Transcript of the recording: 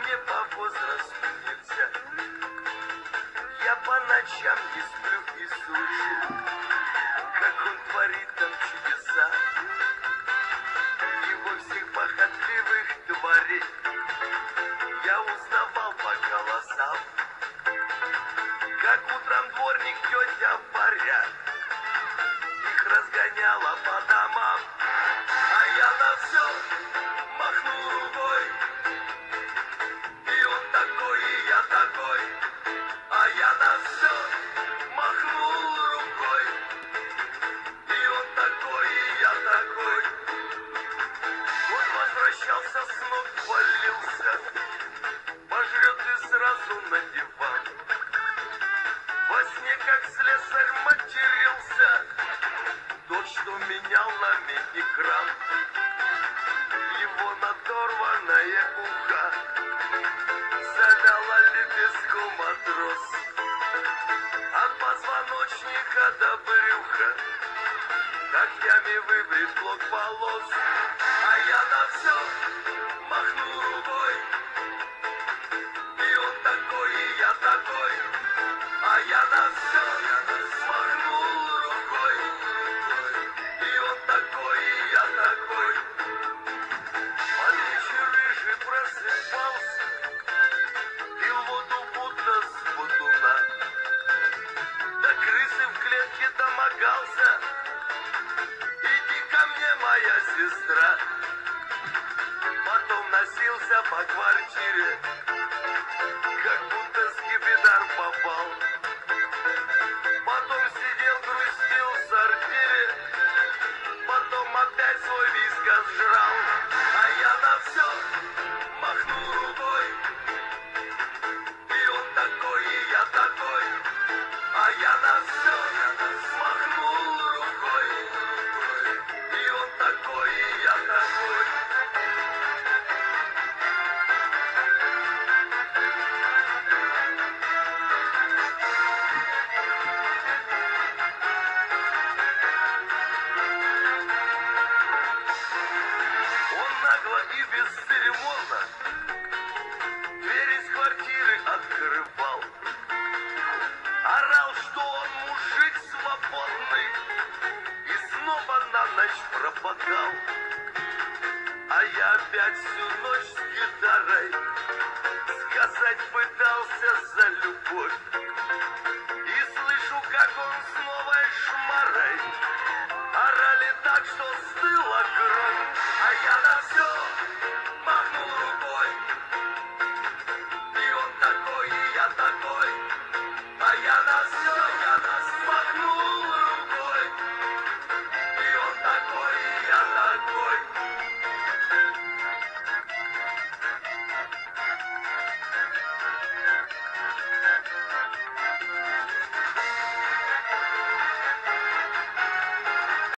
мне по возрасту нельзя. Я по ночам не сплю и слышу, как он творит там чудеса. Его всех похотливых тварей я узнавал по голосам. Как утром дворник тетя Варя их разгоняла по домам. А я на все махнул рукой, и он такой, и я такой. А я на все махнул рукой, и он такой, и я такой. Он возвращался, с ног валился, пожрет и сразу на диван. Во сне, как слесарь, матерился тот, что менял на медикран. Его надорванное ухо завяла лепестком матрос. От позвоночника до брюха когтями выбрит клок волос. А я на все махнул рукой, и он такой, и я такой. А я на все махнул рукой, и он такой, и я такой. Под вечер рыжий просыпался, пил воду будто с бутуна, до крысы в клетке домогался. Иди ко мне, моя сестра. Потом носился по квартире, как будто скипидар попал. Потом сидел, грустил в сортире, потом опять свой вискас жрал. А я на все махнул рукой, и он такой, и я такой. А я на все махнул рукой, и он такой, и я такой. И бесцеремонно дверь из квартиры открывал. Орал, что он мужик свободный, и снова на ночь пропадал. А я опять всю ночь с гитарой сказать пытался за любовь. И слышу, как он с новой шмарой орали так, что стыла кровь.